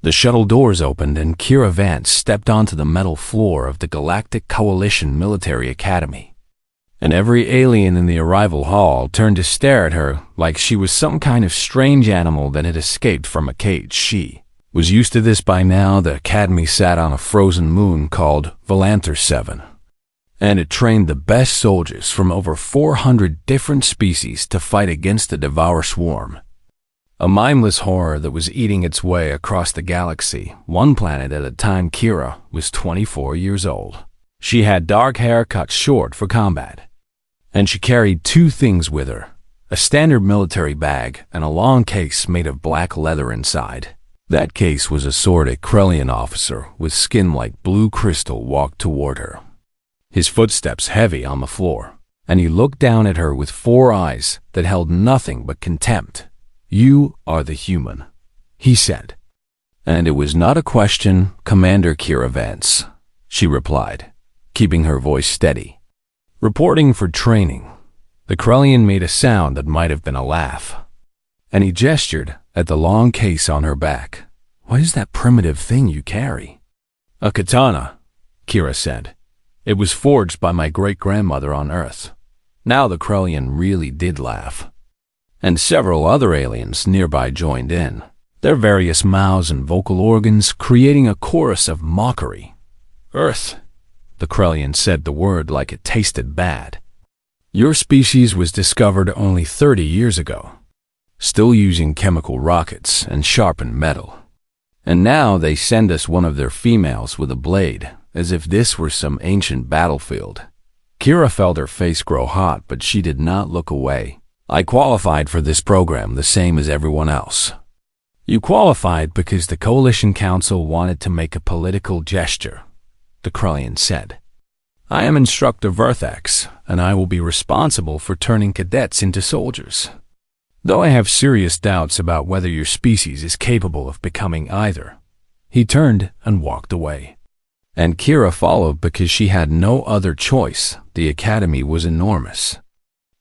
The shuttle doors opened and Kira Vance stepped onto the metal floor of the Galactic Coalition Military Academy. And every alien in the arrival hall turned to stare at her like she was some kind of strange animal that had escaped from a cage. She was used to this by now. The Academy sat on a frozen moon called Volanter 7, and it trained the best soldiers from over 400 different species to fight against the Devourer Swarm, a mindless horror that was eating its way across the galaxy, one planet at a time. Kira was 24 years old. She had dark hair cut short for combat, and she carried two things with her: a standard military bag and a long case made of black leather inside. That case was a sword. A Krellian officer with skin like blue crystal walked toward her, his footsteps heavy on the floor, and he looked down at her with 4 eyes that held nothing but contempt. "You are the human," he said. "And it was not a question, Commander Kira Vance," she replied, keeping her voice steady. "Reporting for training." The Krellian made a sound that might have been a laugh, and he gestured at the long case on her back. "What is that primitive thing you carry?" "A katana," Kira said. "It was forged by my great-grandmother on Earth." Now the Krellian really did laugh, and several other aliens nearby joined in, their various mouths and vocal organs creating a chorus of mockery. "Earth," the Krellian said the word like it tasted bad. "Your species was discovered only 30 years ago, still using chemical rockets and sharpened metal. And now they send us one of their females with a blade, as if this were some ancient battlefield." Kira felt her face grow hot, but she did not look away. "I qualified for this program the same as everyone else." "You qualified because the Coalition Council wanted to make a political gesture," the Krellian said. "I am Instructor Verthax, and I will be responsible for turning cadets into soldiers, though I have serious doubts about whether your species is capable of becoming either." He turned and walked away, and Kira followed because she had no other choice. The academy was enormous,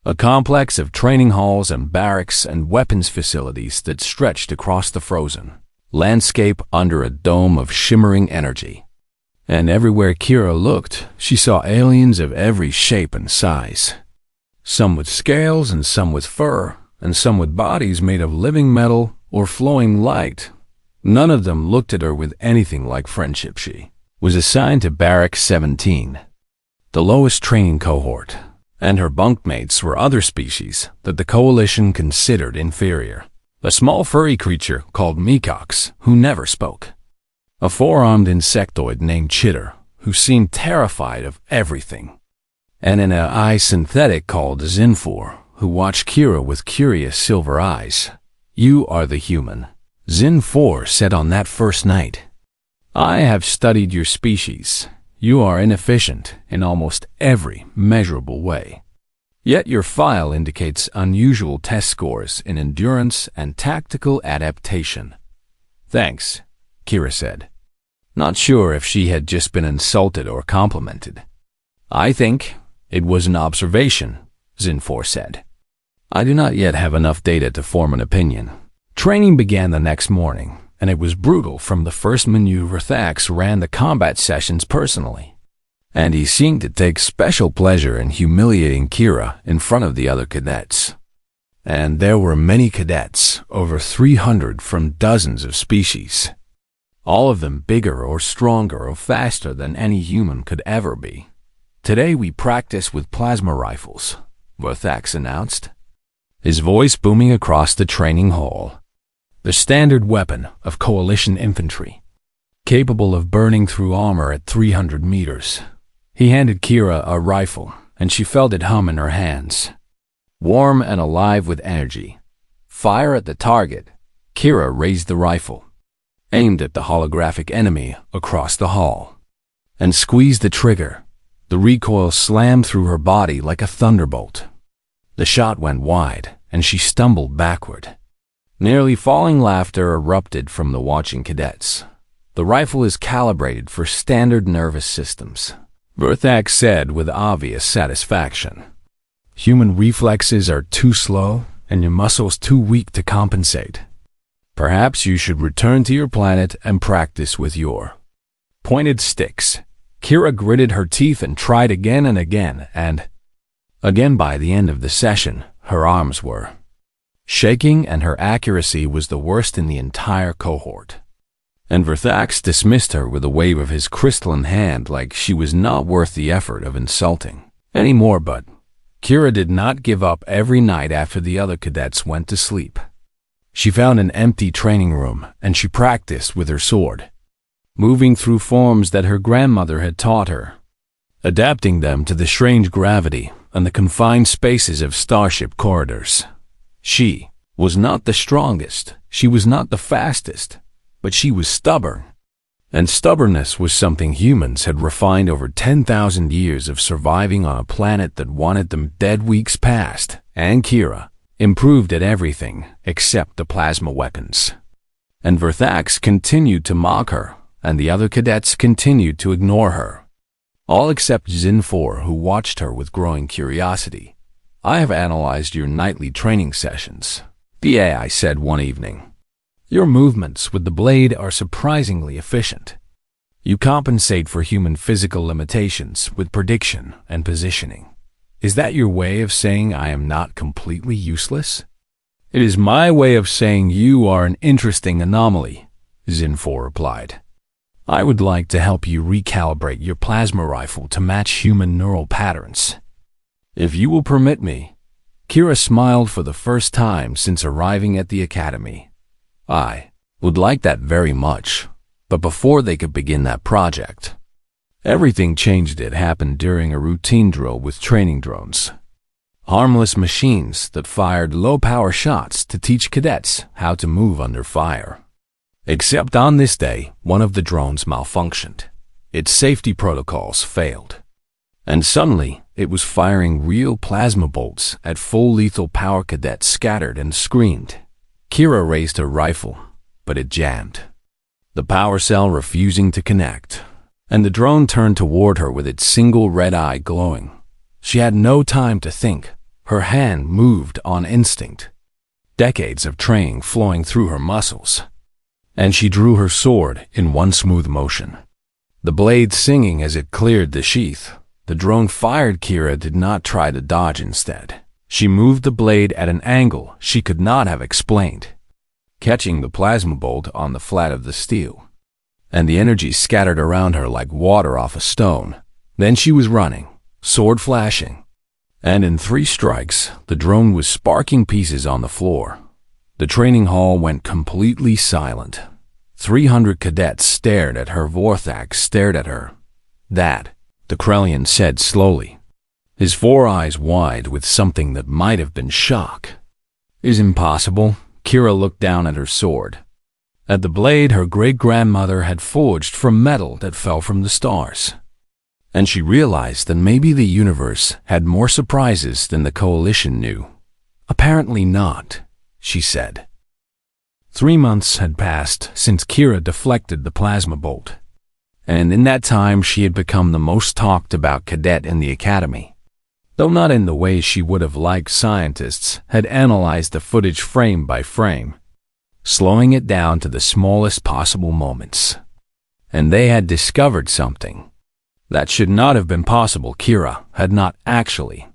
a complex of training halls and barracks and weapons facilities that stretched across the frozen landscape under a dome of shimmering energy. And everywhere Kira looked, she saw aliens of every shape and size, some with scales and some with fur, and some with bodies made of living metal or flowing light. None of them looked at her with anything like friendship. She was assigned to Barrack 17, the lowest training cohort, and her bunkmates were other species that the Coalition considered inferior. A small furry creature called Mecox, who never spoke. A 4-armed insectoid named Chitter, who seemed terrified of everything. And an AI synthetic called Zinfor, who watched Kira with curious silver eyes. "You are the human," Zinfor said on that first night. "I have studied your species. You are inefficient in almost every measurable way. Yet your file indicates unusual test scores in endurance and tactical adaptation." "Thanks," Kira said, not sure if she had just been insulted or complimented. "I think it was an observation," Zinfor said. "I do not yet have enough data to form an opinion." Training began the next morning, and it was brutal from the first minute. Verthax ran the combat sessions personally, and he seemed to take special pleasure in humiliating Kira in front of the other cadets. And there were many cadets, over 300 from dozens of species, all of them bigger or stronger or faster than any human could ever be. "Today we practice with plasma rifles," Verthax announced, his voice booming across the training hall. "The standard weapon of Coalition infantry, capable of burning through armor at 300 meters. He handed Kira a rifle, and she felt it hum in her hands. Warm and alive with energy. "Fire at the target." Kira raised the rifle, aimed at the holographic enemy across the hall, and squeezed the trigger. The recoil slammed through her body like a thunderbolt. The shot went wide, and she stumbled backward. Nearly falling laughter erupted from the watching cadets. "The rifle is calibrated for standard nervous systems," Verthax said with obvious satisfaction. "Human reflexes are too slow, and your muscles too weak to compensate. Perhaps you should return to your planet and practice with your pointed sticks. Kira gritted her teeth and tried again and again, and again by the end of the session, her arms were shaking and her accuracy was the worst in the entire cohort. And Verthax dismissed her with a wave of his crystalline hand like she was not worth the effort of insulting anymore. But Kira did not give up every night after the other cadets went to sleep. She found an empty training room and she practiced with her sword, moving through forms that her grandmother had taught her, adapting them to the strange gravity and the confined spaces of starship corridors. She was not the strongest, she was not the fastest, but she was stubborn. And stubbornness was something humans had refined over 10,000 years of surviving on a planet that wanted them dead weeks past, and Kira improved at everything except the plasma weapons. And Verthax continued to mock her, and the other cadets continued to ignore her. All except Zinfor, who watched her with growing curiosity. "I have analyzed your nightly training sessions," the AI said one evening. "Your movements with the blade are surprisingly efficient. You compensate for human physical limitations with prediction and positioning. Is that your way of saying I am not completely useless?" "It is my way of saying you are an interesting anomaly," Zinfor replied. "I would like to help you recalibrate your plasma rifle to match human neural patterns. If you will permit me." Kira smiled for the first time since arriving at the academy. "I would like that very much." But before they could begin that project, everything changed. It happened during a routine drill with training drones. Harmless machines that fired low-power shots to teach cadets how to move under fire. Except on this day, one of the drones malfunctioned. Its safety protocols failed. And suddenly, it was firing real plasma bolts at full lethal power. Cadets scattered and screamed. Kira raised her rifle, but it jammed, the power cell refusing to connect, and the drone turned toward her with its single red eye glowing. She had no time to think. Her hand moved on instinct, decades of training flowing through her muscles, and she drew her sword in one smooth motion, the blade singing as it cleared the sheath. The drone fired. Kira did not try to dodge. Instead, she moved the blade at an angle she could not have explained, catching the plasma bolt on the flat of the steel, and the energy scattered around her like water off a stone. Then she was running, sword flashing, and in 3 strikes, the drone was sparking pieces on the floor. The training hall went completely silent. 300 cadets stared at her. Vorthax stared at her. "That," the Krellian said slowly, his 4 eyes wide with something that might have been shock, "is impossible." Kira looked down at her sword, at the blade her great-grandmother had forged from metal that fell from the stars. And she realized that maybe the universe had more surprises than the Coalition knew. "Apparently not," she said. 3 months had passed since Kira deflected the plasma bolt, and in that time she had become the most talked about cadet in the academy. Though not in the way she would have liked, scientists had analyzed the footage frame by frame, slowing it down to the smallest possible moments. And they had discovered something that should not have been possible. Kira had not actually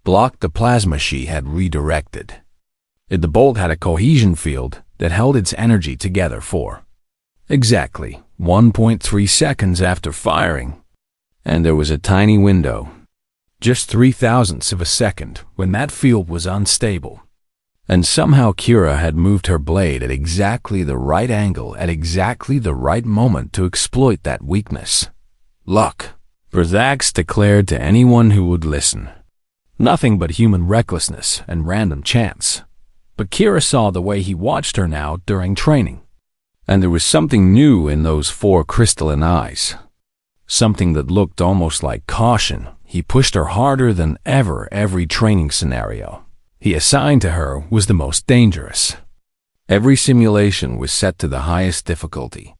blocked the plasma she had redirected. The bolt had a cohesion field that held its energy together for exactly 1.3 seconds after firing. And there was a tiny window, just 0.003 of a second, when that field was unstable. And somehow Kira had moved her blade at exactly the right angle at exactly the right moment to exploit that weakness. Luck, Verthax declared to anyone who would listen. Nothing but human recklessness and random chance. But Kira saw the way he watched her now during training. And there was something new in those 4 crystalline eyes. Something that looked almost like caution. He pushed her harder than ever. Every training scenario he assigned to her was the most dangerous. Every simulation was set to the highest difficulty.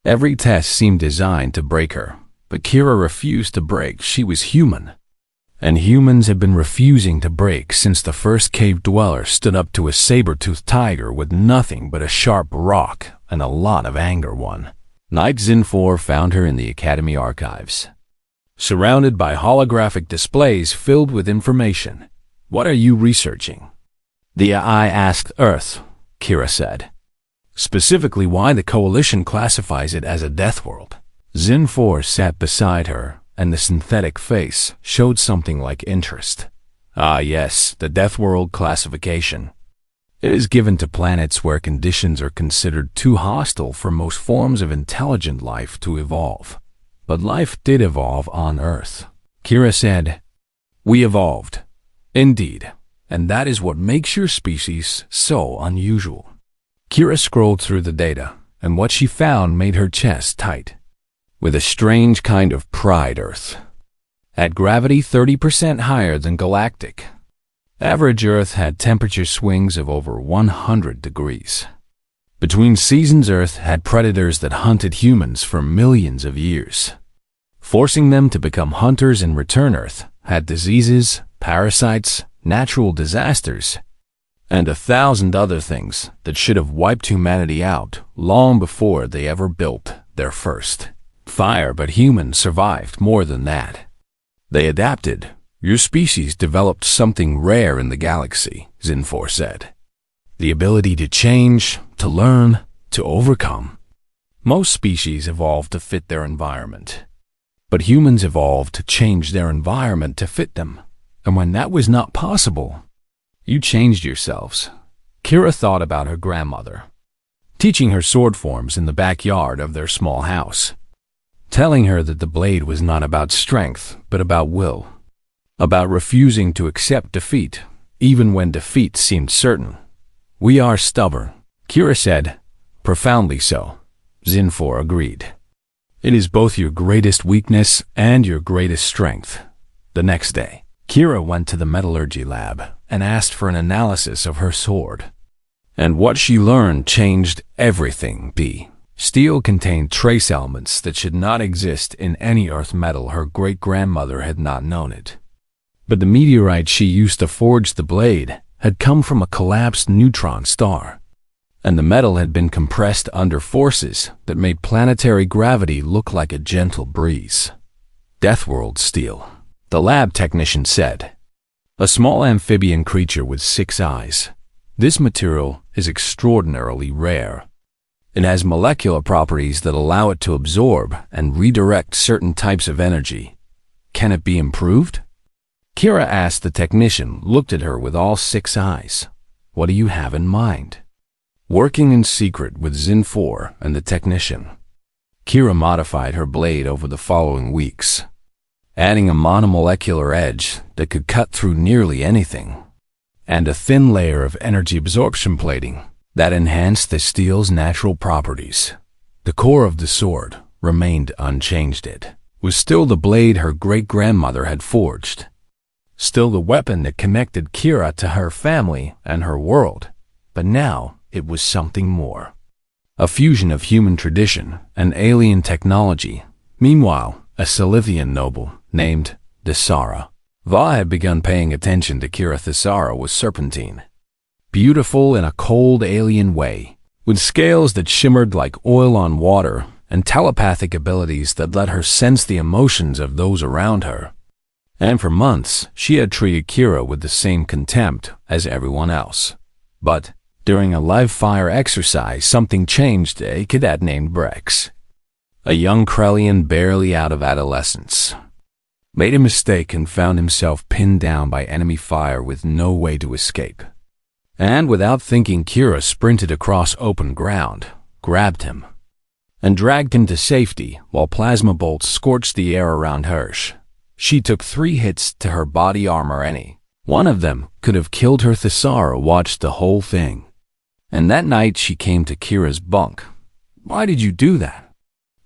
Every test seemed designed to break her, but Kira refused to break. She was human. and humans have been refusing to break since the first cave dweller stood up to a saber-toothed tiger with nothing but a sharp rock and a lot of anger one night. Zinfor found her in the Academy archives, surrounded by holographic displays filled with information. "What are you researching?" "The AI asked Earth," Kira said. "Specifically why the Coalition classifies it as a death world." Zinfor sat beside her, and the synthetic face showed something like interest. "Ah yes, the death world classification. It is given to planets where conditions are considered too hostile for most forms of intelligent life to evolve. But life did evolve on Earth," Kira said. "We evolved, indeed, and that is what makes your species so unusual." Kira scrolled through the data, and what she found made her chest tight. With a strange kind of pride, Earth had gravity 30% higher than Galactic. Average Earth had temperature swings of over 100 degrees. Between seasons, Earth had predators that hunted humans for millions of years, forcing them to become hunters in return. Earth had diseases, parasites, natural disasters, and 1,000 other things that should have wiped humanity out long before they ever built their first fire. But humans survived more than that. They adapted. Your species developed something rare in the galaxy, Zinfor said. The ability to change, to learn, to overcome. Most species evolved to fit their environment, but humans evolved to change their environment to fit them. And when that was not possible, you changed yourselves. Kira thought about her grandmother, teaching her sword forms in the backyard of their small house, telling her that the blade was not about strength, but about will, about refusing to accept defeat, even when defeat seemed certain. "We are stubborn," Kira said. "Profoundly so," Zinfor agreed. "It is both your greatest weakness and your greatest strength." The next day, Kira went to the metallurgy lab and asked for an analysis of her sword. And what she learned changed everything. Steel contained trace elements that should not exist in any earth metal. Her great-grandmother had not known it. But the meteorite she used to forge the blade had come from a collapsed neutron star, and the metal had been compressed under forces that made planetary gravity look like a gentle breeze. "Deathworld steel," the lab technician said. "A small amphibian creature with 6 eyes. This material is extraordinarily rare. It has molecular properties that allow it to absorb and redirect certain types of energy. Can it be improved?" Kira asked. The technician looked at her with all 6 eyes. "What do you have in mind?" Working in secret with Zinfor and the technician, Kira modified her blade over the following weeks, adding a monomolecular edge that could cut through nearly anything, and a thin layer of energy absorption plating that enhanced the steel's natural properties. The core of the sword remained unchanged. It was still the blade her great-grandmother had forged, still the weapon that connected Kira to her family and her world, but now it was something more. A fusion of human tradition and alien technology. Meanwhile, a Silithian noble named Thisara Va had begun paying attention to Kira. Thisara was serpentine, beautiful in a cold alien way, with scales that shimmered like oil on water and telepathic abilities that let her sense the emotions of those around her. And for months, she had treated Kira with the same contempt as everyone else. But during a live fire exercise, something changed. A cadet named Brex, a young Krellian barely out of adolescence, made a mistake and found himself pinned down by enemy fire with no way to escape. And without thinking, Kira sprinted across open ground, grabbed him, and dragged him to safety while plasma bolts scorched the air around Hirsch. She took 3 hits to her body armor. Any one of them could have killed her. Thisara watched the whole thing. And that night she came to Kira's bunk. "Why did you do that?"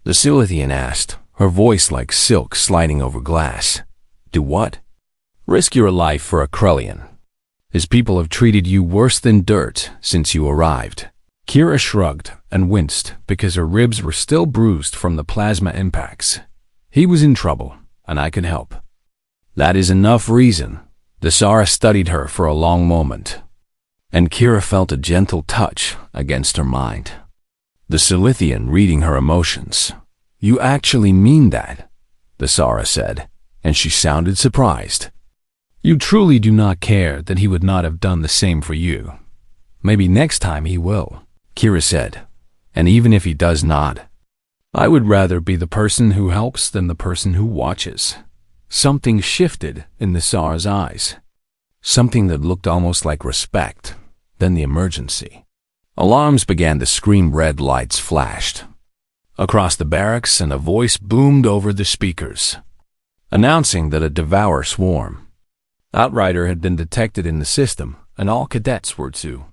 the Silithian asked, her voice like silk sliding over glass. "Do what?" "Risk your life for a Krellian. His people have treated you worse than dirt since you arrived." Kira shrugged and winced because her ribs were still bruised from the plasma impacts. "He was in trouble, and I could help." That is enough reason. The Zara studied her for a long moment, and Kira felt a gentle touch against her mind. The Silithian reading her emotions. You actually mean that, the Zara said, and she sounded surprised. You truly do not care that he would not have done the same for you. Maybe next time he will, Kira said, and even if he does not, I would rather be the person who helps than the person who watches. Something shifted in the Zara's eyes. Something that looked almost like respect, then the emergency. Alarms began to scream, red lights flashed across the barracks, and a voice boomed over the speakers, announcing that a Devourer swarm outrider had been detected in the system, and all cadets were to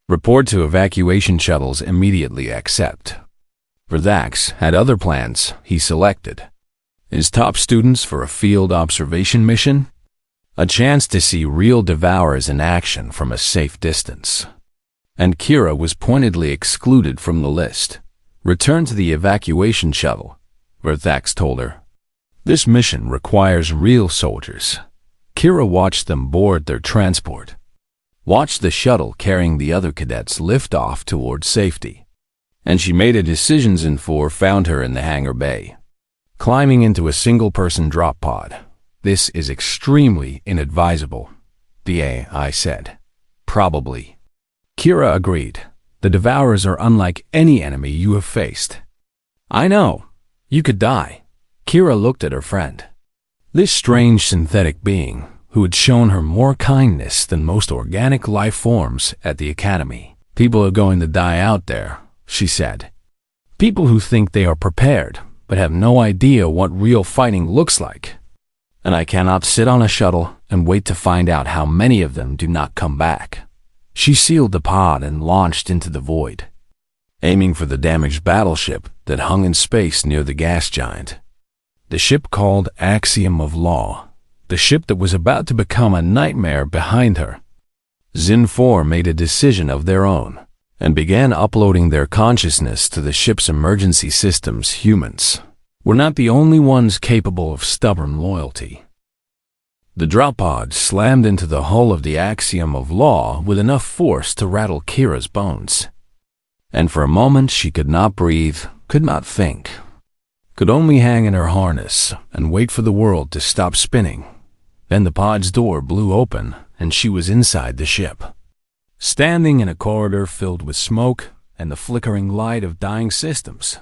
report to evacuation shuttles immediately. Except Verdax had other plans. He selected his top students for a field observation mission, a chance to see real Devourers in action from a safe distance. And Kira was pointedly excluded from the list. Return to the evacuation shuttle, Verdax told her. This mission requires real soldiers. Kira watched them board their transport, watched the shuttle carrying the other cadets lift off toward safety, and she made a decision. Zinfor found her in the hangar bay, climbing into a single-person drop pod. This is extremely inadvisable, the AI said. Probably. Kira agreed. The Devourers are unlike any enemy you have faced. I know. You could die. Kira looked at her friend. This strange synthetic being, who had shown her more kindness than most organic life forms at the academy. People are going to die out there, she said. People who think they are prepared, but have no idea what real fighting looks like. And I cannot sit on a shuttle and wait to find out how many of them do not come back. She sealed the pod and launched into the void, aiming for the damaged battleship that hung in space near the gas giant. The ship called Axiom of Law, the ship that was about to become a nightmare behind her. Zinfor made a decision of their own and began uploading their consciousness to the ship's emergency systems. Humans were not the only ones capable of stubborn loyalty. The drop pod slammed into the hull of the Axiom of Law with enough force to rattle Kira's bones. And for a moment she could not breathe, could not think, could only hang in her harness and wait for the world to stop spinning. Then the pod's door blew open and she was inside the ship, standing in a corridor filled with smoke and the flickering light of dying systems.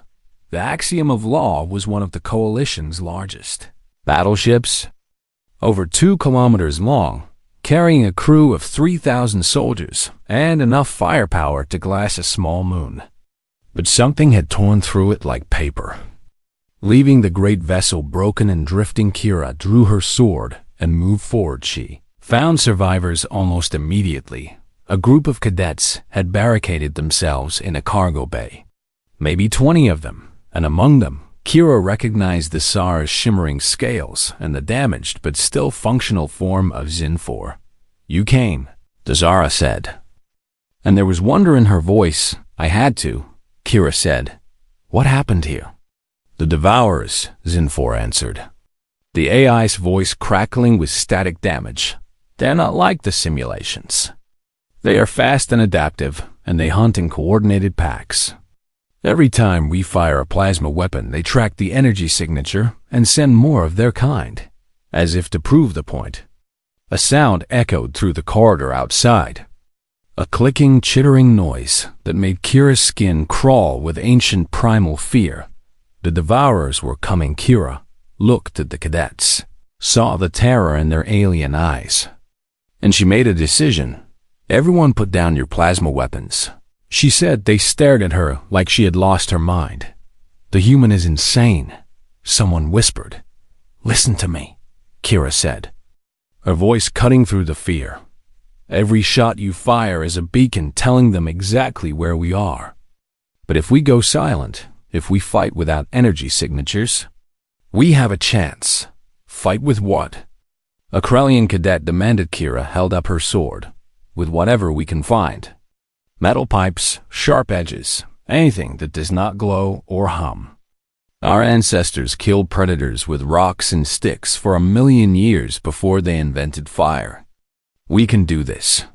The Axiom of Law was one of the Coalition's largest battleships, over 2 kilometers long, carrying a crew of 3,000 soldiers and enough firepower to glass a small moon. But something had torn through it like paper. Leaving the great vessel broken and drifting, Kira drew her sword and moved forward. She found survivors almost immediately. A group of cadets had barricaded themselves in a cargo bay. Maybe 20 of them, and among them, Kira recognized the Zara's shimmering scales and the damaged but still functional form of Zinfor. You came, the Zara said. And there was wonder in her voice. I had to, Kira said. What happened here? The Devourers, Zinfor answered, the AI's voice crackling with static damage. They're not like the simulations. They are fast and adaptive, and they hunt in coordinated packs. Every time we fire a plasma weapon, they track the energy signature and send more of their kind, as if to prove the point. A sound echoed through the corridor outside, a clicking, chittering noise that made Kira's skin crawl with ancient primal fear. The Devourers were coming. Kira looked at the cadets, saw the terror in their alien eyes, and she made a decision. Everyone put down your plasma weapons, she said. They stared at her like she had lost her mind. The human is insane, someone whispered. Listen to me, Kira said, her voice cutting through the fear. Every shot you fire is a beacon telling them exactly where we are. But if we go silent, if we fight without energy signatures, we have a chance. Fight with what? A Krellian cadet demanded. Kira held up her sword. With whatever we can find. Metal pipes, sharp edges, anything that does not glow or hum. Our ancestors killed predators with rocks and sticks for 1,000,000 years before they invented fire. We can do this."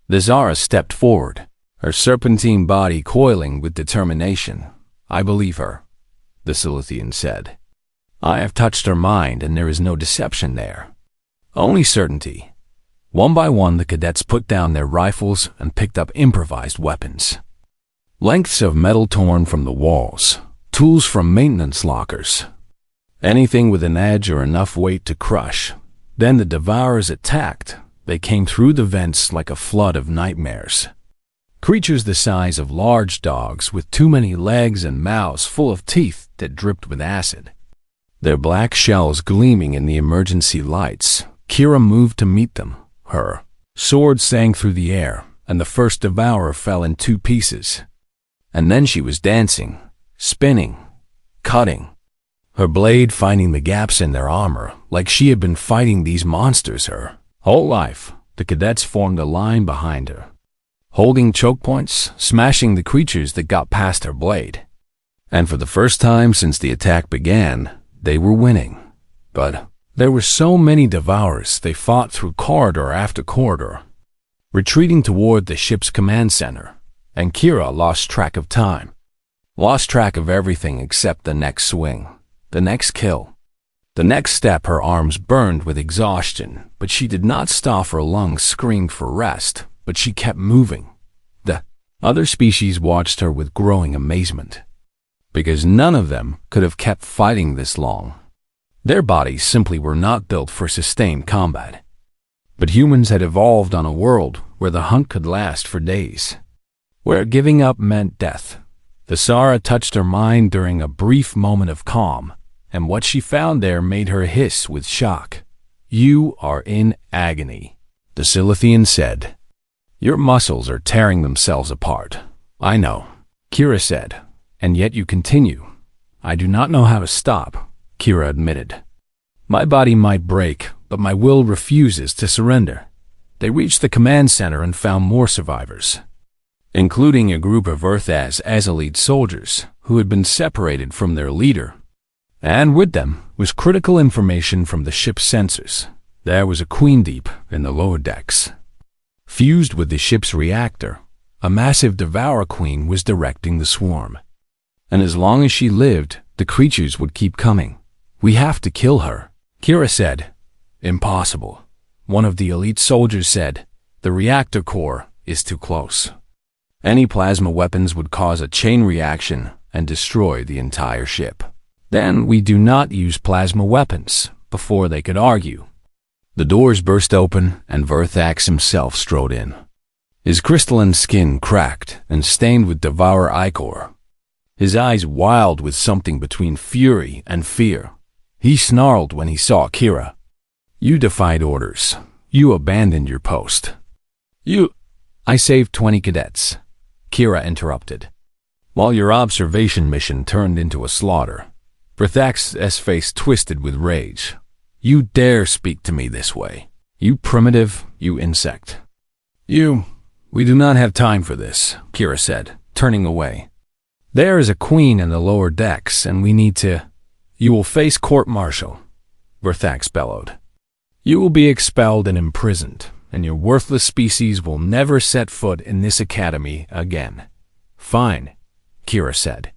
The Zara stepped forward, her serpentine body coiling with determination. "I believe her," the Silithian said. "I have touched her mind, and there is no deception there. Only certainty." One by one, the cadets put down their rifles and picked up improvised weapons. Lengths of metal torn from the walls, tools from maintenance lockers. Anything with an edge or enough weight to crush. Then the Devourers attacked. They came through the vents like a flood of nightmares. Creatures the size of large dogs with too many legs and mouths full of teeth that dripped with acid. Their black shells gleaming in the emergency lights. Kira moved to meet them. Her sword sang through the air, and the first Devourer fell in 2 pieces. And then she was dancing, spinning, cutting, her blade finding the gaps in their armor, like she had been fighting these monsters her whole life. The cadets formed a line behind her, holding choke points, smashing the creatures that got past her blade. And for the first time since the attack began, they were winning. But there were so many Devourers, they fought through corridor after corridor, retreating toward the ship's command center, and Kira lost track of time. Lost track of everything except the next swing, the next kill. The next step. Her arms burned with exhaustion, but she did not stop. Her lungs screamed for rest, but she kept moving. The other species watched her with growing amazement, because none of them could have kept fighting this long. Their bodies simply were not built for sustained combat. But humans had evolved on a world where the hunt could last for days, where giving up meant death. The Zara touched her mind during a brief moment of calm, and what she found there made her hiss with shock. "You are in agony," the Silithian said. "Your muscles are tearing themselves apart." "I know," Kira said, "and yet you continue." "I do not know how to stop," Kira admitted. "My body might break, but my will refuses to surrender." They reached the command center and found more survivors, including a group of Earth's elite soldiers who had been separated from their leader. And with them was critical information from the ship's sensors. There was a queen deep in the lower decks. Fused with the ship's reactor, a massive Devourer queen was directing the swarm. And as long as she lived, the creatures would keep coming. "We have to kill her," Kira said. "Impossible," one of the elite soldiers said. "The reactor core is too close. Any plasma weapons would cause a chain reaction and destroy the entire ship." "Then we do not use plasma weapons." Before they could argue, the doors burst open and Verthax himself strode in. His crystalline skin cracked and stained with Devourer ichor. His eyes wild with something between fury and fear. He snarled when he saw Kira. "You defied orders. You abandoned your post." "I saved 20 cadets," Kira interrupted, "while your observation mission turned into a slaughter." Verthax's face twisted with rage. "You dare speak to me this way? You primitive, you insect. We do not have time for this," Kira said, turning away. "There is a queen in the lower decks, and we need to—" "You will face court-martial," Verthax bellowed. "You will be expelled and imprisoned, and your worthless species will never set foot in this academy again." "Fine," Kira said,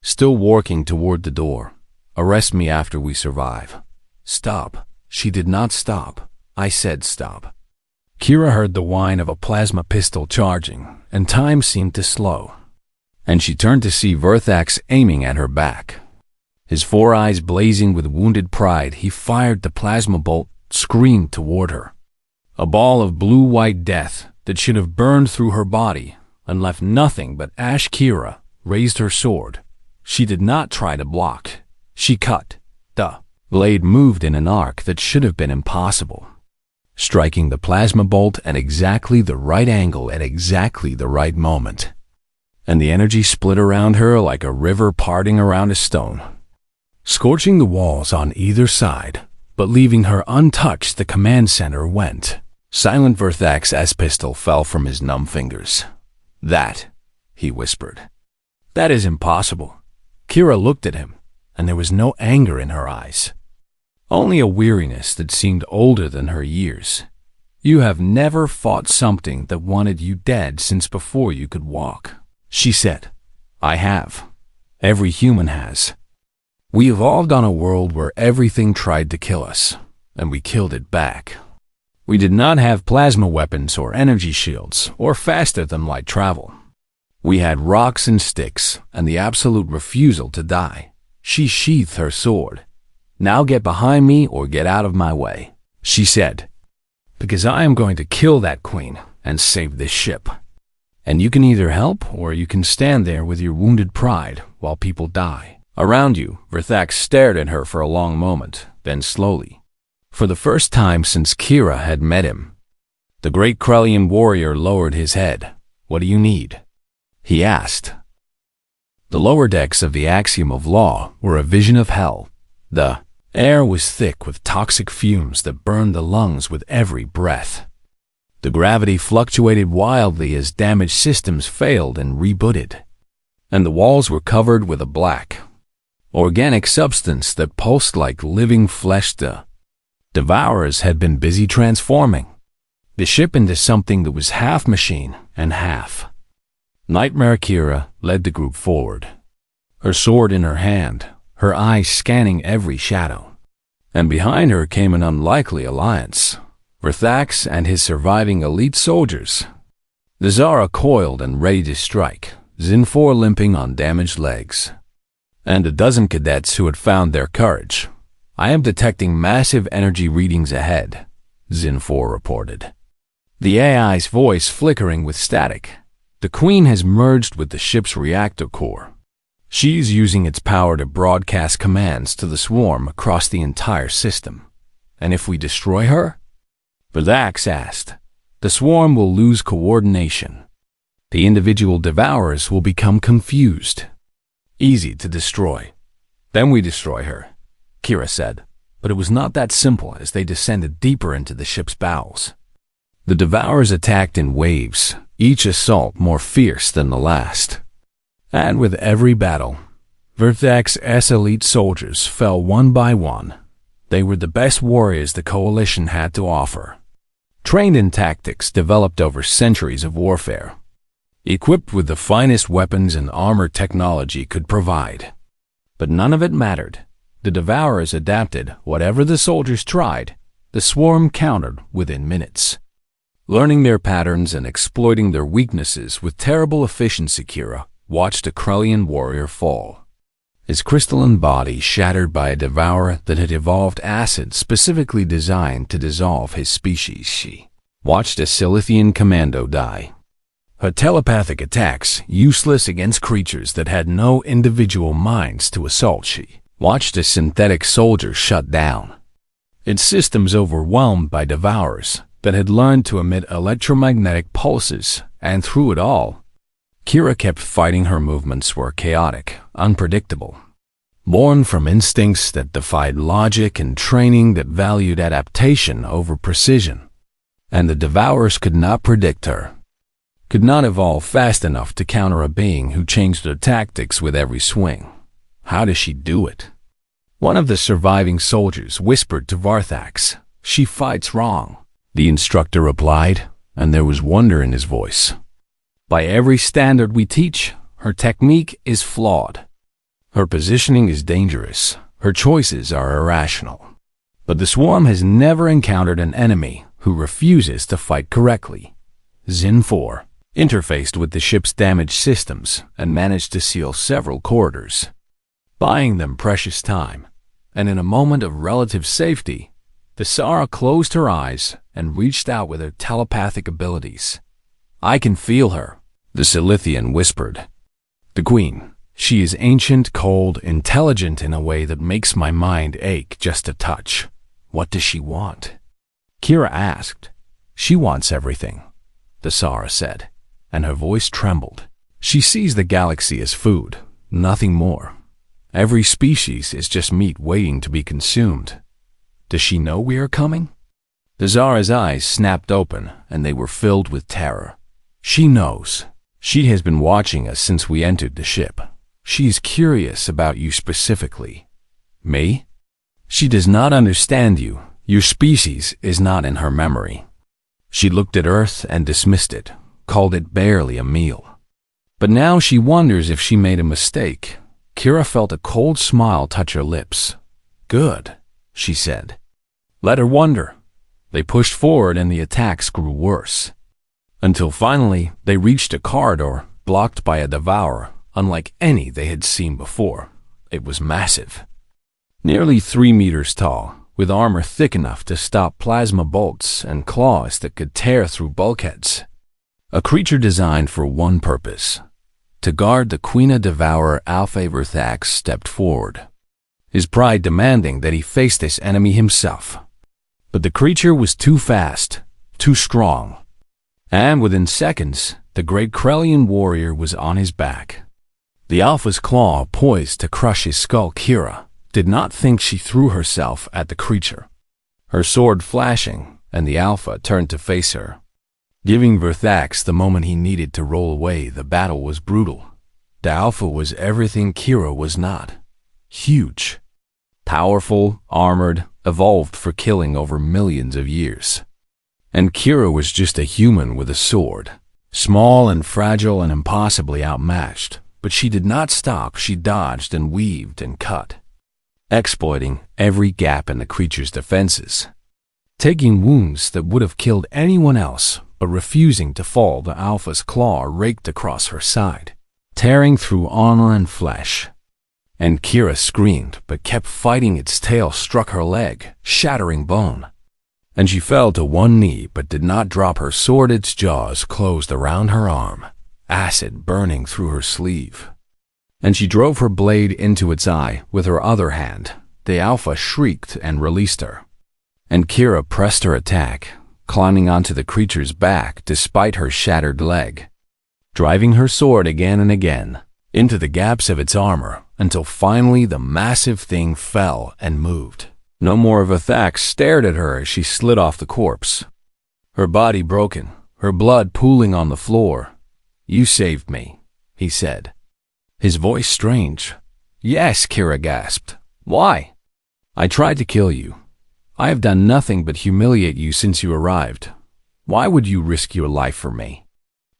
still walking toward the door. "Arrest me after we survive." "Stop." She did not stop. "I said stop." Kira heard the whine of a plasma pistol charging, and time seemed to slow. And she turned to see Verthax aiming at her back. His 4 eyes blazing with wounded pride, he fired the plasma bolt, screamed toward her. A ball of blue-white death that should have burned through her body and left nothing but ash. Kira raised her sword. She did not try to block. She cut. The blade moved in an arc that should have been impossible, striking the plasma bolt at exactly the right angle at exactly the right moment. And the energy split around her like a river parting around a stone, scorching the walls on either side, but leaving her untouched. The command center went silent. Verthax's pistol fell from his numb fingers. "That," he whispered. "That is impossible." Kira looked at him. and there was no anger in her eyes. Only a weariness that seemed older than her years. "You have never fought something that wanted you dead since before you could walk," she said. "I have. Every human has. We evolved on a world where everything tried to kill us, and we killed it back. We did not have plasma weapons or energy shields or faster-than-light travel. We had rocks and sticks and the absolute refusal to die." She sheathed her sword. "Now get behind me or get out of my way," she said, "because I am going to kill that queen and save this ship. And you can either help or you can stand there with your wounded pride while people die." Around you, Verthax stared at her for a long moment, then slowly, for the first time since Kira had met him, the great Krellian warrior lowered his head. "What do you need?" he asked. The lower decks of the Axiom of Law were a vision of hell. The air was thick with toxic fumes that burned the lungs with every breath. The gravity fluctuated wildly as damaged systems failed and rebooted, and the walls were covered with a black, organic substance that pulsed like living flesh. The Devourers had been busy transforming the ship into something that was half machine and half. Nightmare Kira led the group forward, her sword in her hand, her eyes scanning every shadow. And behind her came an unlikely alliance, Verthax and his surviving elite soldiers. The Zara coiled and ready to strike, Zinfor limping on damaged legs, and a dozen cadets who had found their courage. "I am detecting massive energy readings ahead," Zinfor reported, the AI's voice flickering with static. "The Queen has merged with the ship's reactor core. She's using its power to broadcast commands to the swarm across the entire system. And if we destroy her?" Verthax asked. "The swarm will lose coordination. The individual devourers will become confused. Easy to destroy. Then we destroy her," Kira said. But it was not that simple as they descended deeper into the ship's bowels. The devourers attacked in waves, each assault more fierce than the last. And with every battle, Verthax's elite soldiers fell one by one. They were the best warriors the Coalition had to offer, trained in tactics developed over centuries of warfare, equipped with the finest weapons and armor technology could provide. But none of it mattered. The Devourers adapted whatever the soldiers tried. The swarm countered within minutes, learning their patterns and exploiting their weaknesses with terrible efficiency. Kira watched a Krellian warrior fall, his crystalline body shattered by a devourer that had evolved acid specifically designed to dissolve his species. She watched a Silithian commando die, her telepathic attacks useless against creatures that had no individual minds to assault. She watched a synthetic soldier shut down, its systems overwhelmed by devourers that had learned to emit electromagnetic pulses, and through it all, Kira kept fighting. Her movements were chaotic, unpredictable, born from instincts that defied logic and training that valued adaptation over precision. And the devourers could not predict her, could not evolve fast enough to counter a being who changed their tactics with every swing. How does she do it? One of the surviving soldiers whispered to Verthax. "She fights wrong," the instructor replied, and there was wonder in his voice. "By every standard we teach, her technique is flawed. Her positioning is dangerous. Her choices are irrational. But the swarm has never encountered an enemy who refuses to fight correctly." Zinfor interfaced with the ship's damaged systems and managed to seal several corridors, buying them precious time. And in a moment of relative safety, the Sara closed her eyes and reached out with her telepathic abilities. "I can feel her," the Silithian whispered. "The Queen. She is ancient, cold, intelligent in a way that makes my mind ache just to touch." "What does she want?" Kira asked. "She wants everything," the Sara said, and her voice trembled. "She sees the galaxy as food, nothing more. Every species is just meat waiting to be consumed. Does she know we are coming?" The Zara's eyes snapped open, and they were filled with terror. "She knows. She has been watching us since we entered the ship. She's curious about you specifically. Me? She does not understand you. Your species is not in her memory. She looked at Earth and dismissed it, called it barely a meal. But now she wonders if she made a mistake. Kira felt a cold smile touch her lips. Good, she said. Let her wonder. They pushed forward and the attacks grew worse. Until finally, they reached a corridor blocked by a devourer, unlike any they had seen before. It was massive. Nearly 3 meters tall, with armor thick enough to stop plasma bolts and claws that could tear through bulkheads. A creature designed for one purpose: to guard the Queen Devourer. Alpha Verthax stepped forward, his pride demanding that he face this enemy himself. But the creature was too fast, too strong. And within seconds, the great Krellian warrior was on his back. The Alpha's claw poised to crush his skull. Kira did not think she threw herself at the creature, her sword flashing, and the Alpha turned to face her, giving Verthax the moment he needed to roll away. The battle was brutal. The Alpha was everything Kira was not. Huge, powerful, armored, evolved for killing over millions of years. And Kira was just a human with a sword, small and fragile and impossibly outmatched. But she did not stop. She dodged and weaved and cut, exploiting every gap in the creature's defenses, taking wounds that would have killed anyone else, but refusing to fall. The Alpha's claw raked across her side, tearing through armor and flesh. And Kira screamed, but kept fighting. Its tail struck her leg, shattering bone. And she fell to one knee, but did not drop her sword. Its jaws closed around her arm, acid burning through her sleeve. And she drove her blade into its eye with her other hand. The Alpha shrieked and released her. And Kira pressed her attack, climbing onto the creature's back despite her shattered leg, driving her sword again and again into the gaps of its armor, until finally the massive thing fell and moved. No more of Verthax stared at her as she slid off the corpse, her body broken, her blood pooling on the floor. You saved me, he said, his voice strange. Yes, Kira gasped. Why? I tried to kill you. I have done nothing but humiliate you since you arrived. Why would you risk your life for me?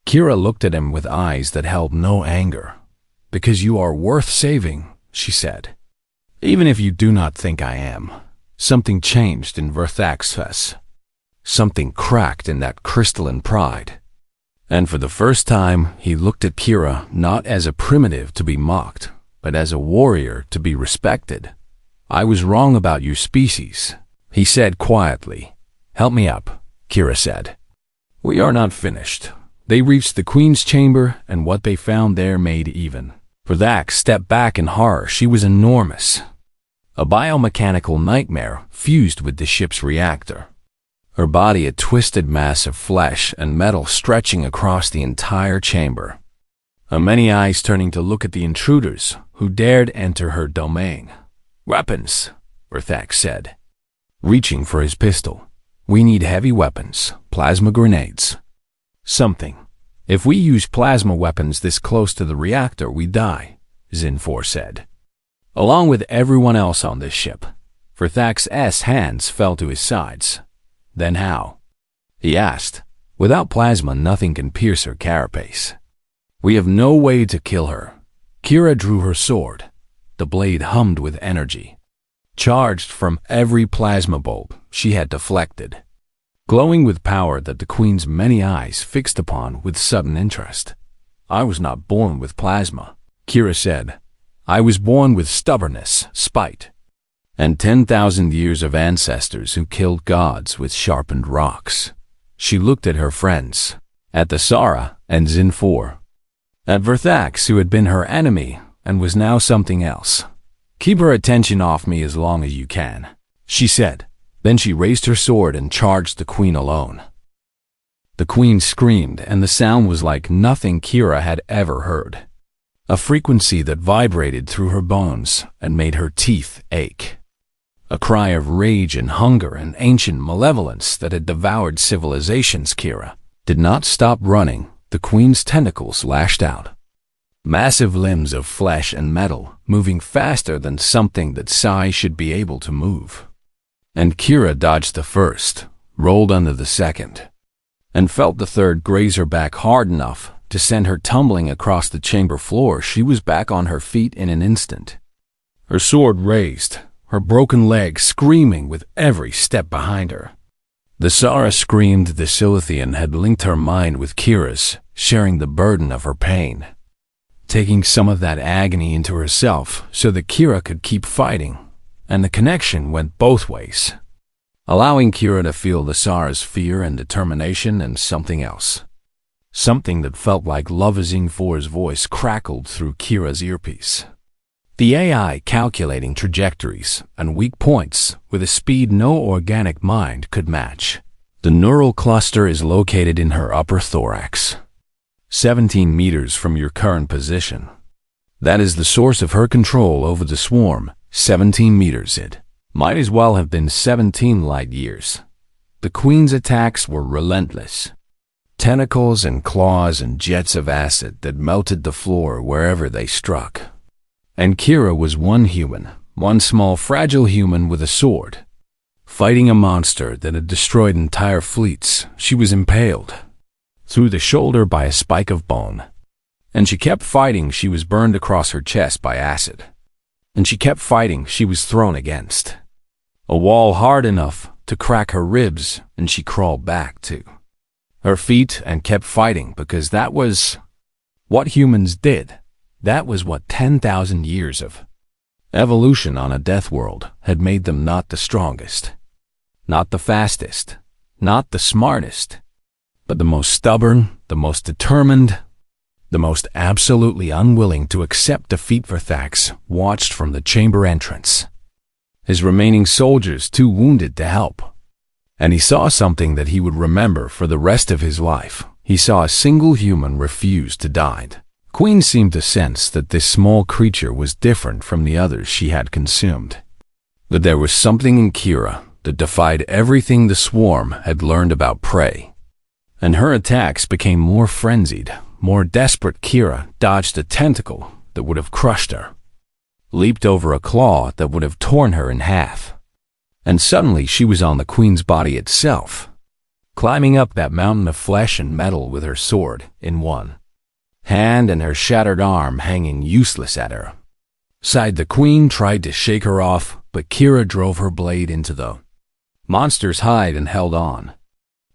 Kira looked at him with eyes that held no anger. Because you are worth saving, she said. Even if you do not think I am. Something changed in Verthax's face. Something cracked in that crystalline pride. And for the first time, he looked at Kira not as a primitive to be mocked, but as a warrior to be respected. I was wrong about your species, he said quietly. Help me up, Kira said. We are not finished. They reached the Queen's chamber, and what they found there made even. Verthax stepped back in horror. She was enormous. A biomechanical nightmare fused with the ship's reactor. Her body a twisted mass of flesh and metal stretching across the entire chamber. Her many eyes turning to look at the intruders who dared enter her domain. Weapons, Verthax said, reaching for his pistol. We need heavy weapons, plasma grenades. Something. If we use plasma weapons this close to the reactor, we die, Zinfor said. Along with everyone else on this ship. Verthax's hands fell to his sides. Then how? He asked. Without plasma, nothing can pierce her carapace. We have no way to kill her. Kira drew her sword. The blade hummed with energy, charged from every plasma bolt she had deflected, glowing with power that the Queen's many eyes fixed upon with sudden interest. I was not born with plasma, Kira said. I was born with stubbornness, spite, and 10,000 years of ancestors who killed gods with sharpened rocks. She looked at her friends, at the Sara and Zinfor, at Verthax, who had been her enemy and was now something else. Keep her attention off me as long as you can, she said. Then she raised her sword and charged the Queen alone. The Queen screamed, and the sound was like nothing Kira had ever heard. A frequency that vibrated through her bones and made her teeth ache. A cry of rage and hunger and ancient malevolence that had devoured civilizations. Kira did not stop running. The Queen's tentacles lashed out, Massive limbs of flesh and metal, moving faster than something that Sci should be able to move. And Kira dodged the first, rolled under the second, and felt the third graze her back hard enough to send her tumbling across the chamber floor. She was back on her feet in an instant, her sword raised, her broken leg screaming with every step behind her. The Zara screamed the Silithian had linked her mind with Kira's, sharing the burden of her pain, taking some of that agony into herself so that Kira could keep fighting, and the connection went both ways, allowing Kira to feel the Zara's fear and determination and something else. Something that felt like Lovazing 4's voice crackled through Kira's earpiece. The AI calculating trajectories and weak points with a speed no organic mind could match. The neural cluster is located in her upper thorax, 17 meters from your current position. That is the source of her control over the swarm, 17 meters. It might as well have been 17 light years. The Queen's attacks were relentless. Tentacles and claws and jets of acid that melted the floor wherever they struck. And Kira was one human, one small fragile human with a sword, fighting a monster that had destroyed entire fleets. She was impaled through the shoulder by a spike of bone. And she kept fighting. She was burned across her chest by acid. And she kept fighting. She was thrown against a wall hard enough to crack her ribs, and she crawled back to her feet and kept fighting because that was what humans did. That was what 10,000 years of evolution on a death world had made them. Not the strongest, not the fastest, not the smartest, but the most stubborn, the most determined, the most absolutely unwilling to accept defeat. Verthax watched from the chamber entrance, his remaining soldiers too wounded to help. And he saw something that he would remember for the rest of his life. He saw a single human refuse to die. Queen seemed to sense that this small creature was different from the others she had consumed. That there was something in Kira that defied everything the swarm had learned about prey. And her attacks became more frenzied, more desperate. Kira dodged a tentacle that would have crushed her, leaped over a claw that would have torn her in half. And suddenly she was on the Queen's body itself, climbing up that mountain of flesh and metal with her sword in one hand and her shattered arm hanging useless at her side. The Queen tried to shake her off, but Kira drove her blade into the monster's hide and held on,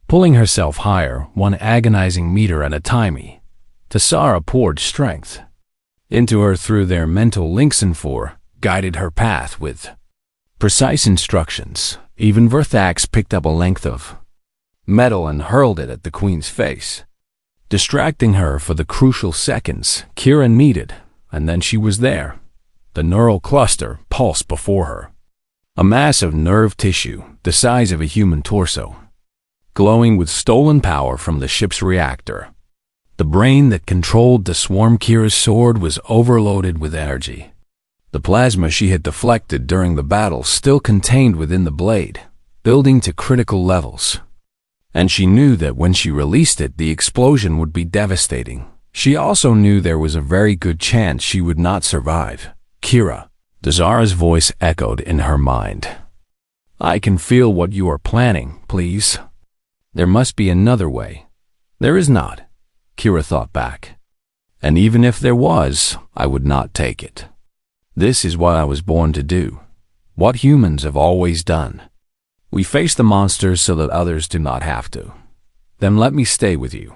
pulling herself higher, one agonizing meter at a time. Tassara poured strength into her through their mental links and guided her path with precise instructions. Even Verthax picked up a length of metal and hurled it at the Queen's face, distracting her for the crucial seconds Kira needed. And then she was there. The neural cluster pulsed before her, a mass of nerve tissue the size of a human torso, glowing with stolen power from the ship's reactor. The brain that controlled the swarm. Kira's sword was overloaded with energy. The plasma she had deflected during the battle still contained within the blade, building to critical levels. And she knew that when she released it, the explosion would be devastating. She also knew there was a very good chance she would not survive. Kira, Zara's voice echoed in her mind. I can feel what you are planning, please. There must be another way. There is not, Kira thought back. And even if there was, I would not take it. This is what I was born to do, what humans have always done. We face the monsters so that others do not have to. Then let me stay with you,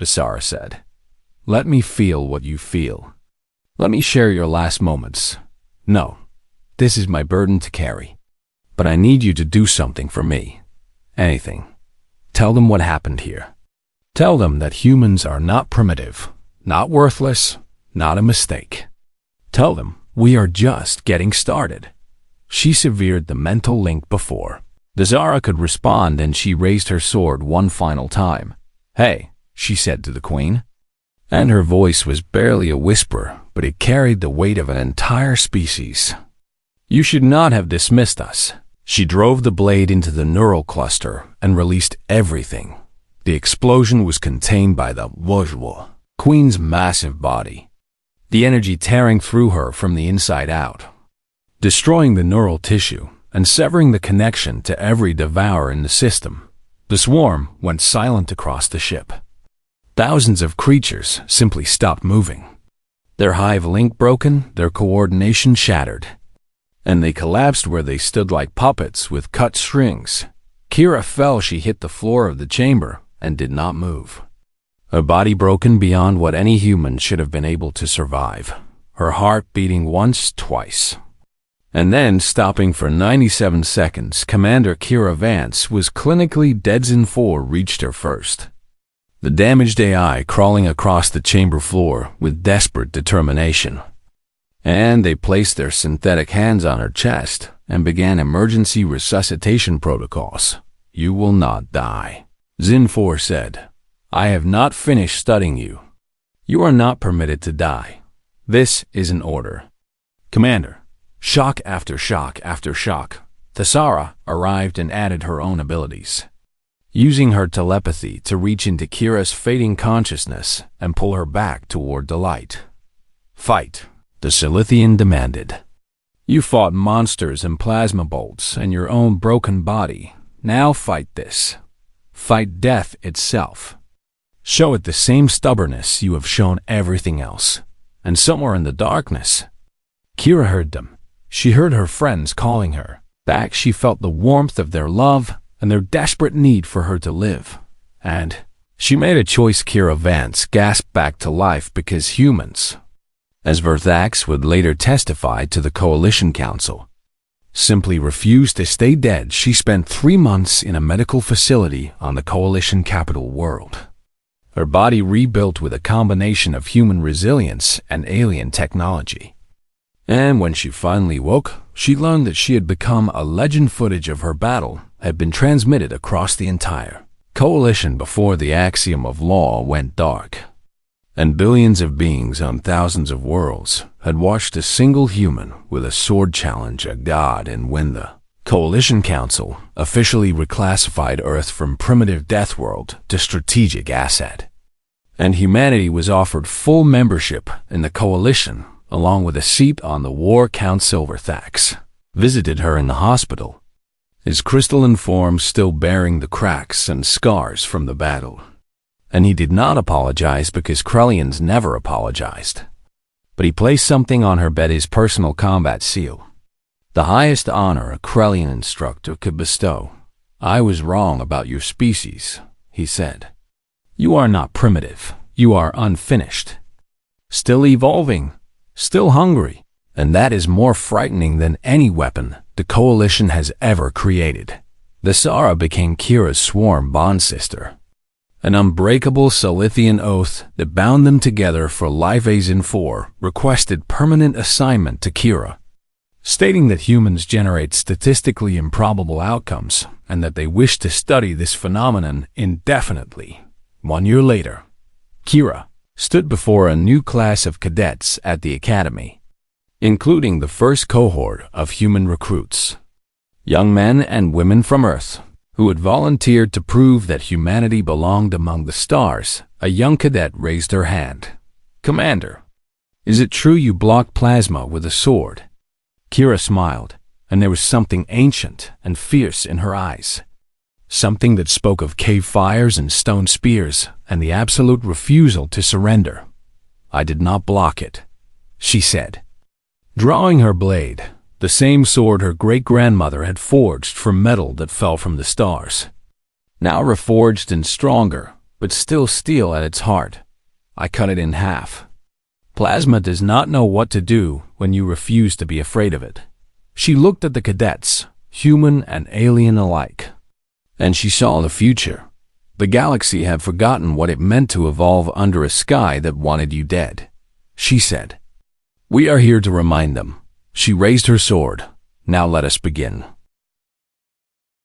Zara said. Let me feel what you feel. Let me share your last moments. No, this is my burden to carry. But I need you to do something for me. Anything. Tell them what happened here. Tell them that humans are not primitive, not worthless, not a mistake. Tell them we are just getting started. She severed the mental link before Zara could respond, and she raised her sword one final time. Hey, she said to the Queen. And her voice was barely a whisper, but it carried the weight of an entire species. You should not have dismissed us. She drove the blade into the neural cluster and released everything. The explosion was contained by the Queen's massive body. the energy tearing through her from the inside out, destroying the neural tissue and severing the connection to every devourer in the system. The swarm went silent across the ship. Thousands of creatures simply stopped moving. Their hive link broken, their coordination shattered, and they collapsed where they stood like puppets with cut strings. Kira fell. She hit the floor of the chamber and did not move. Her body broken beyond what any human should have been able to survive. Her heart beating once, twice, and then stopping for 97 seconds. Commander Kira Vance was clinically dead. Zin 4 reached her first. The damaged AI crawling across the chamber floor with desperate determination. And they placed their synthetic hands on her chest and began emergency resuscitation protocols. "You will not die," Zin 4 said. "I have not finished studying you. You are not permitted to die. This is an order." Commander. Shock after shock after shock. Thassara arrived and added her own abilities, using her telepathy to reach into Kira's fading consciousness and pull her back toward the light. "Fight," the Silithian demanded. "You fought monsters and plasma bolts and your own broken body. Now fight this. Fight death itself. Show it the same stubbornness you have shown everything else." And somewhere in the darkness, Kira heard them. She heard her friends calling her back. She felt the warmth of their love and their desperate need for her to live. And she made a choice. Kira Vance gasped back to life because humans, as Verthax would later testify to the Coalition Council, simply refused to stay dead. She spent 3 months in a medical facility on the Coalition capital world, her body rebuilt with a combination of human resilience and alien technology. And when she finally woke, she learned that she had become a legend. Footage of her battle had been transmitted across the entire Coalition before the axiom of law went dark, and billions of beings on thousands of worlds had watched a single human with a sword challenge a god and win. The Coalition Council officially reclassified Earth from primitive death world to strategic asset, and humanity was offered full membership in the Coalition, along with a seat on the War Council. Verthax visited her in the hospital, his crystalline form still bearing the cracks and scars from the battle. And he did not apologize because Krellians never apologized. But he placed something on her bed, his personal combat seal, the highest honor a Krellian instructor could bestow. "I was wrong about your species," he said. "You are not primitive. You are unfinished. Still evolving. Still hungry, and that is more frightening than any weapon the Coalition has ever created." Thassara became Kira's sworn bond sister, an unbreakable Silithian oath that bound them together for life. Zin 4 requested permanent assignment to Kira, stating that humans generate statistically improbable outcomes and that they wish to study this phenomenon indefinitely. 1 year later, Kira stood before a new class of cadets at the academy, including the first cohort of human recruits, young men and women from Earth, who had volunteered to prove that humanity belonged among the stars. A young cadet raised her hand. "Commander, is it true you blocked plasma with a sword?" Kira smiled, and there was something ancient and fierce in her eyes. Something that spoke of cave fires and stone spears and the absolute refusal to surrender. "I did not block it," she said, drawing her blade, the same sword her great-grandmother had forged from metal that fell from the stars, now reforged and stronger, but still steel at its heart. "I cut it in half. Plasma does not know what to do when you refuse to be afraid of it." She looked at the cadets, human and alien alike, and she saw the future. The galaxy had forgotten what it meant to evolve under a sky that wanted you dead, she said. "We are here to remind them." She raised her sword. "Now let us begin."